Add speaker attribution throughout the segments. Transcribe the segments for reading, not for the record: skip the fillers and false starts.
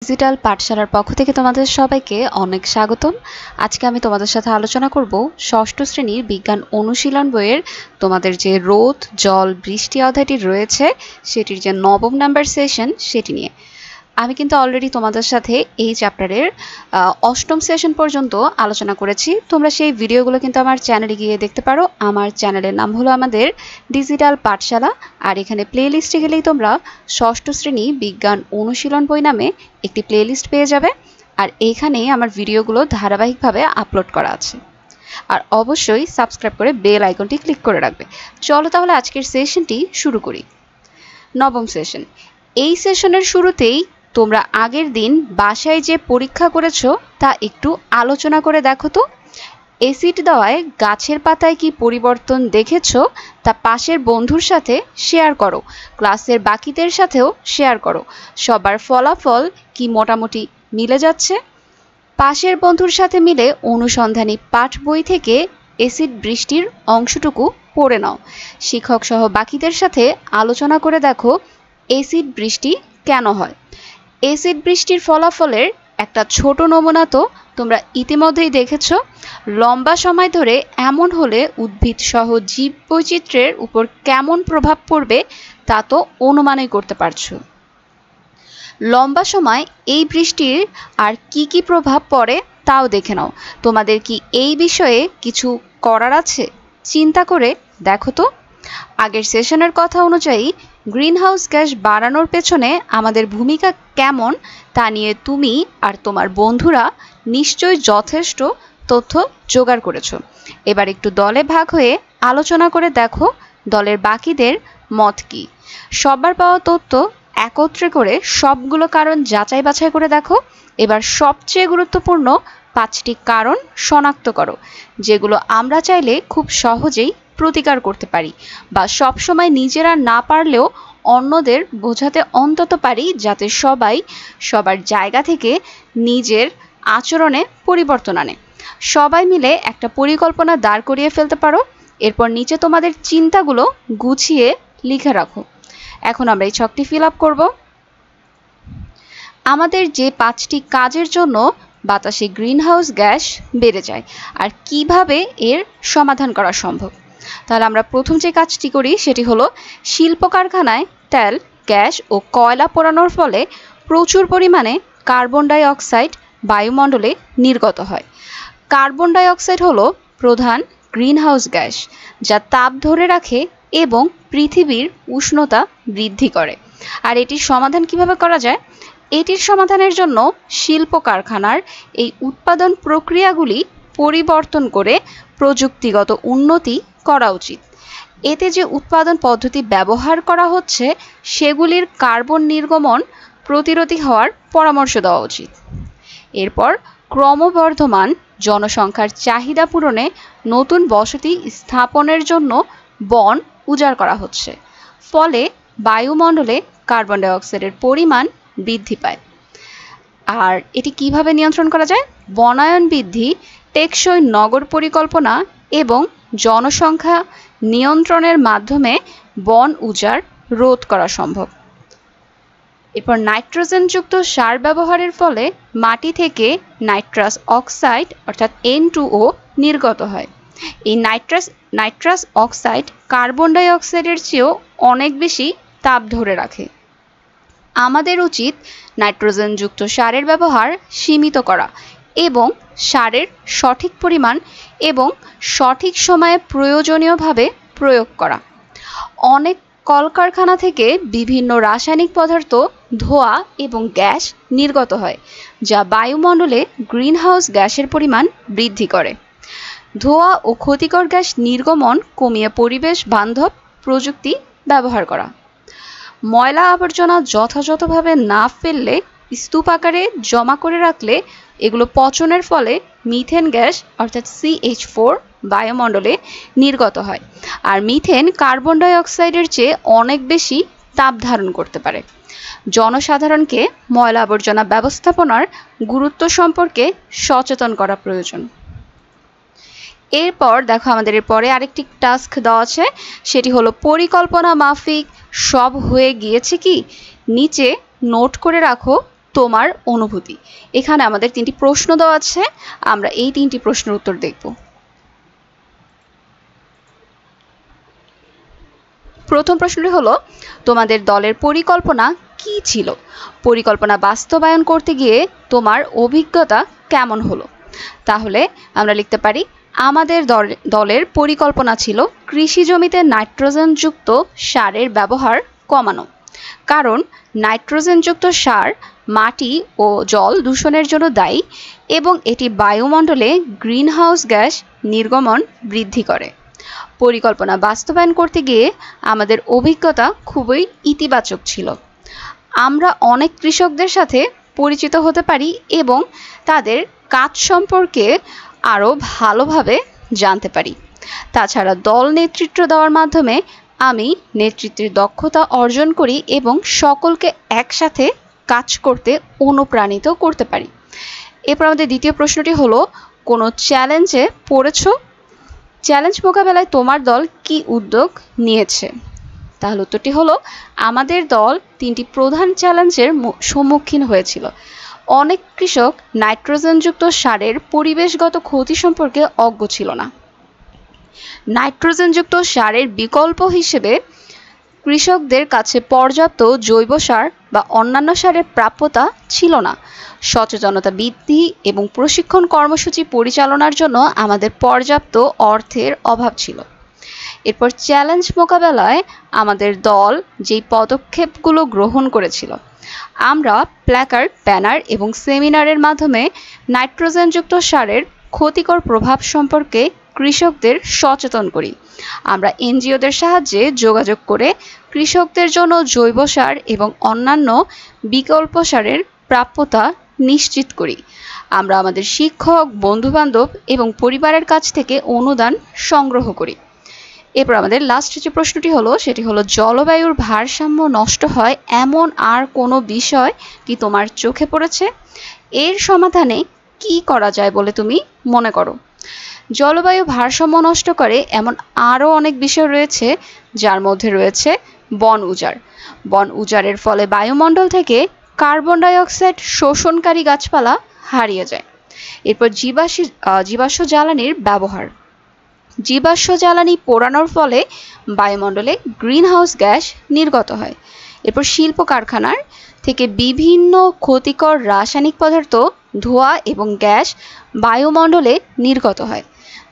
Speaker 1: Digital পাঠশালার পক্ষ থেকে তোমাদের সবাইকে অনেক স্বাগতম। আজকে আমি তোমাদের সাথে আলোচনা করব ষষ্ঠ শ্রেণীর বিজ্ঞান অনুশীলন বইয়ের তোমাদের যে রোদ জল বৃষ্টি অধ্যায়টি রয়েছে সেটির যে নবম নাম্বার সেশন সেটি নিয়ে। আমি কিন্তু অলরেডি তোমাদের সাথে এই চ্যাপ্টারের অষ্টম সেশন পর্যন্ত আলোচনা করেছি। তোমরা সেই ভিডিওগুলো কিন্তু আমার চ্যানেলে গিয়ে দেখতে পারো। আমার চ্যানেলের নাম হলো আমাদের ডিজিটাল পাঠশালা, আর এখানে প্লে লিস্টে গেলেই তোমরা ষষ্ঠ শ্রেণী বিজ্ঞান অনুশীলন বই নামে একটি প্লে লিস্ট পেয়ে যাবে, আর এইখানে আমার ভিডিওগুলো ধারাবাহিকভাবে আপলোড করা আছে। আর অবশ্যই সাবস্ক্রাইব করে বেল আইকনটি ক্লিক করে রাখবে। চলো তাহলে আজকের সেশনটি শুরু করি। নবম সেশন। এই সেশনের শুরুতেই তোমরা আগের দিন বাসায় যে পরীক্ষা করেছো তা একটু আলোচনা করে দেখো তো। অ্যাসিড দেওয়ায় গাছের পাতায় কি পরিবর্তন দেখেছো তা পাশের বন্ধুর সাথে শেয়ার করো, ক্লাসের বাকিদের সাথেও শেয়ার করো। সবার ফলাফল কি মোটামুটি মিলে যাচ্ছে? পাশের বন্ধুর সাথে মিলে অনুসন্ধানী পাঠ বই থেকে অ্যাসিড বৃষ্টির অংশটুকু পড়ে নাও। শিক্ষক সহ বাকিদের সাথে আলোচনা করে দেখো অ্যাসিড বৃষ্টি কেন হয়। অ্যাসিড বৃষ্টির ফলাফলের একটা ছোট নমুনা তো তোমরা ইতিমধ্যেই দেখেছো। লম্বা সময় ধরে এমন হলে উদ্ভিদ সহ জীব বৈচিত্র্যের উপর কেমন প্রভাব পড়বে তা তো অনুমানই করতে পারছো। লম্বা সময় এই বৃষ্টির আর কি প্রভাব পড়ে তাও দেখে নাও। তোমাদের কি এই বিষয়ে কিছু করার আছে? চিন্তা করে দেখো তো। আগের সেশনের কথা অনুযায়ী গ্রিনহাউস গ্যাস বাড়ানোর পেছনে আমাদের ভূমিকা কেমন তা নিয়ে তুমি আর তোমার বন্ধুরা নিশ্চয়ই যথেষ্ট তথ্য জোগাড় করেছো। এবার একটু দলে ভাগ হয়ে আলোচনা করে দেখো দলের বাকিদের মত কি। সবার পাওয়া তথ্য একত্রে করে সবগুলো কারণ যাচাই বাছাই করে দেখো। এবার সবচেয়ে গুরুত্বপূর্ণ 5টি কারণ শনাক্ত করো, যেগুলো আমরা চাইলে খুব সহজেই প্রতিকার করতে পারি, বা সবসময় নিজেরা না পারলেও অন্যদের বোঝাতে অন্তত পারি, যাতে সবাই সবার জায়গা থেকে নিজের আচরণে পরিবর্তন আনে। সবাই মিলে একটা পরিকল্পনা দাঁড় করিয়ে ফেলতে পারো। এরপর নিচে তোমাদের চিন্তাগুলো গুছিয়ে লিখে রাখো। এখন আমরা এই ছকটি ফিল আপ করব। আমাদের যে 5টি কাজের জন্য বাতাসে গ্রিনহাউস গ্যাস বেড়ে যায় আর কিভাবে এর সমাধান করা সম্ভব। তাহলে আমরা প্রথম যে কাজটি করি সেটি হলো শিল্প কারখানায় তেল, গ্যাস ও কয়লা পোড়ানোর ফলে প্রচুর পরিমাণে কার্বন ডাই অক্সাইড বায়ুমণ্ডলে নির্গত হয়। কার্বন ডাই অক্সাইড হলো প্রধান গ্রিনহাউস গ্যাস, যা তাপ ধরে রাখে এবং পৃথিবীর উষ্ণতা বৃদ্ধি করে। আর এটির সমাধান কিভাবে করা যায়? এটির সমাধানের জন্য শিল্প কারখানার এই উৎপাদন প্রক্রিয়াগুলি পরিবর্তন করে প্রযুক্তিগত উন্নতি করা উচিত। এতে যে উৎপাদন পদ্ধতি ব্যবহার করা হচ্ছে সেগুলির কার্বন নির্গমন প্রতিরোধী হওয়ার পরামর্শ দেওয়া উচিত। এরপর ক্রমবর্ধমান জনসংখ্যার চাহিদা পূরণে নতুন বসতি স্থাপনের জন্য বন উজাড় করা হচ্ছে, ফলে বায়ুমণ্ডলে কার্বন ডাই অক্সাইডের পরিমাণ বৃদ্ধি পায়। আর এটি কিভাবে নিয়ন্ত্রণ করা যায়? বনায়ন বৃদ্ধি, টেকসই নগর পরিকল্পনা এবং জনসংখ্যা নিয়ন্ত্রণের মাধ্যমে বন উজাড় রোধ করা সম্ভব। এরপর নাইট্রোজেনযুক্ত সার ব্যবহারের ফলে মাটি থেকে নাইট্রাস অক্সাইড অর্থাৎ N2O নির্গত হয়। এই নাইট্রাস অক্সাইড কার্বন ডাই অক্সাইডের চেয়েও অনেক বেশি তাপ ধরে রাখে। আমাদের উচিত নাইট্রোজেনযুক্ত সারের ব্যবহার সীমিত করা এবং সারের সঠিক পরিমাণ এবং সঠিক সময়ে প্রয়োজনীয়ভাবে প্রয়োগ করা। অনেক কলকারখানা থেকে বিভিন্ন রাসায়নিক পদার্থ, ধোঁয়া এবং গ্যাস নির্গত হয়, যা বায়ুমণ্ডলে গ্রিনহাউস গ্যাসের পরিমাণ বৃদ্ধি করে। ধোঁয়া ও ক্ষতিকর গ্যাস নির্গমন কমিয়ে পরিবেশ বান্ধব প্রযুক্তি ব্যবহার করা। ময়লা আবর্জনা যথাযথভাবে না ফেললে স্তূপ আকারে জমা করে রাখলে এগুলো পচনের ফলে মিথেন গ্যাস অর্থাৎ CH4 বায়ুমণ্ডলে নির্গত হয়। আর মিথেন কার্বন ডাই অক্সাইডের চেয়ে অনেক বেশি তাপ ধারণ করতে পারে। জনসাধারণকে ময়লা আবর্জনা ব্যবস্থাপনার গুরুত্ব সম্পর্কে সচেতন করা প্রয়োজন। এরপর দেখো আমাদের এরপরে আরেকটি টাস্ক দেওয়া আছে, সেটি হলো পরিকল্পনা মাফিক সব হয়ে গিয়েছে কি। নিচে নোট করে রাখো তোমার অনুভূতি। এখানে আমাদের 3টি প্রশ্ন দেওয়া আছে, আমরা এই 3টি প্রশ্নের উত্তর দেখব। প্রথম প্রশ্নটি হলো, তোমাদের দলের পরিকল্পনা কি ছিল? পরিকল্পনা বাস্তবায়ন করতে গিয়ে তোমার অভিজ্ঞতা কেমন হলো? তাহলে আমরা লিখতে পারি, আমাদের দলের পরিকল্পনা ছিল কৃষি জমিতে নাইট্রোজেনযুক্ত সারের ব্যবহার কমানো, কারণ নাইট্রোজেনযুক্ত সার মাটি ও জল দূষণের জন্য দায়ী এবং এটি বায়ুমণ্ডলে গ্রিনহাউস গ্যাস নির্গমন বৃদ্ধি করে। পরিকল্পনা বাস্তবায়ন করতে গিয়ে আমাদের অভিজ্ঞতা খুবই ইতিবাচক ছিল। আমরা অনেক কৃষকদের সাথে পরিচিত হতে পারি এবং তাদের কাজ সম্পর্কে আরও ভালোভাবে জানতে পারি। তাছাড়া দল নেতৃত্ব দেওয়ার মাধ্যমে আমি নেতৃত্বের দক্ষতা অর্জন করি এবং সকলকে একসাথে কাজ করতে অনুপ্রাণিত করতে পারি। এরপর আমাদের দ্বিতীয় প্রশ্নটি হলো, কোনো চ্যালেঞ্জে পড়েছো? চ্যালেঞ্জ মোকাবেলায় তোমার দল কি উদ্যোগ নিয়েছে? তাহলে উত্তরটি হলো, আমাদের দল 3টি প্রধান চ্যালেঞ্জের সম্মুখীন হয়েছিল। অনেক কৃষক নাইট্রোজেনযুক্ত সারের পরিবেশগত ক্ষতি সম্পর্কে অজ্ঞ ছিল না। নাইট্রোজেনযুক্ত সারের বিকল্প হিসেবে কৃষকদের কাছে পর্যাপ্ত জৈব সার বা অন্যান্য সারের প্রাপ্যতা ছিল না। সচেতনতা বৃদ্ধি এবং প্রশিক্ষণ কর্মসূচি পরিচালনার জন্য আমাদের পর্যাপ্ত অর্থের অভাব ছিল। এরপর চ্যালেঞ্জ মোকাবেলায় আমাদের দল যেই পদক্ষেপগুলো গ্রহণ করেছিল, আমরা প্ল্যাকার্ড, ব্যানার এবং সেমিনারের মাধ্যমে নাইট্রোজেনযুক্ত সারের ক্ষতিকর প্রভাব সম্পর্কে কৃষকদের সচেতন করি। আমরা এনজিওদের সাহায্যে যোগাযোগ করে কৃষকদের জন্য জৈব সার এবং অন্যান্য বিকল্প সারের প্রাপ্যতা নিশ্চিত করি। আমরা আমাদের শিক্ষক, বন্ধুবান্ধব এবং পরিবারের কাছ থেকে অনুদান সংগ্রহ করি। এরপর আমাদের লাস্ট যে প্রশ্নটি হলো, সেটি হলো, জলবায়ুর ভারসাম্য নষ্ট হয় এমন আর কোনো বিষয় কি তোমার চোখে পড়েছে? এর সমাধানে কি করা যায় বলে তুমি মনে করো? জলবায়ু ভারসাম্য নষ্ট করে এমন আরও অনেক বিষয় রয়েছে, যার মধ্যে রয়েছে বন উজাড়। বন উজাড়ের ফলে বায়ুমণ্ডল থেকে কার্বন ডাই অক্সাইড শোষণকারী গাছপালা হারিয়ে যায়। এরপর জীবাশ্ম জ্বালানির ব্যবহার। জীবাশ্ম জ্বালানি পোড়ানোর ফলে বায়ুমণ্ডলে গ্রিনহাউস গ্যাস নির্গত হয়। এরপর শিল্প কারখানার থেকে বিভিন্ন ক্ষতিকর রাসায়নিক পদার্থ, ধোঁয়া এবং গ্যাস বায়ুমণ্ডলে নির্গত হয়।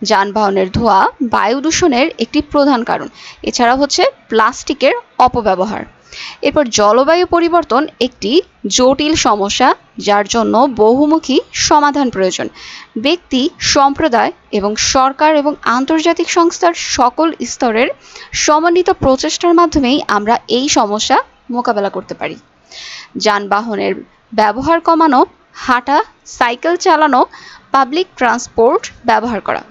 Speaker 1: যানবাহনের ধোঁয়া বায়ু দূষণের একটি প্রধান কারণ। এছাড়া হচ্ছে প্লাস্টিকের অপব্যবহার। এরপর জলবায়ু পরিবর্তন একটি জটিল সমস্যা, যার জন্য বহুমুখী সমাধান প্রয়োজন। ব্যক্তি, সম্প্রদায় এবং সরকার এবং আন্তর্জাতিক সংস্থার সকল স্তরের সমন্বিত প্রচেষ্টার মাধ্যমেই আমরা এই সমস্যা মোকাবেলা করতে পারি। যানবাহনের ব্যবহার কমানো, হাঁটা, সাইকেল চালানো, পাবলিক ট্রান্সপোর্ট ব্যবহার করা,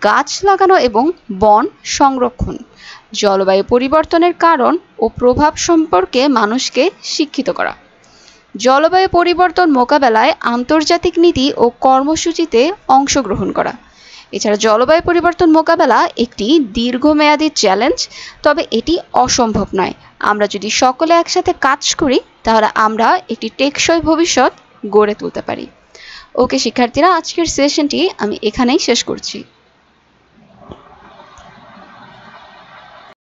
Speaker 1: গাছ লাগানো এবং বন সংরক্ষণ, জলবায়ু পরিবর্তনের কারণ ও প্রভাব সম্পর্কে মানুষকে শিক্ষিত করা, জলবায়ু পরিবর্তন মোকাবেলায় আন্তর্জাতিক নীতি ও কর্মসূচিতে অংশগ্রহণ করা। এছাড়া জলবায়ু পরিবর্তন মোকাবেলা একটি দীর্ঘমেয়াদী চ্যালেঞ্জ, তবে এটি অসম্ভব নয়। আমরা যদি সকলে একসাথে কাজ করি, তাহলে আমরা একটি টেকসই ভবিষ্যৎ গড়ে তুলতে পারি। ওকে শিক্ষার্থীরা, আজকের সেশনটি আমি এখানেই শেষ করছি।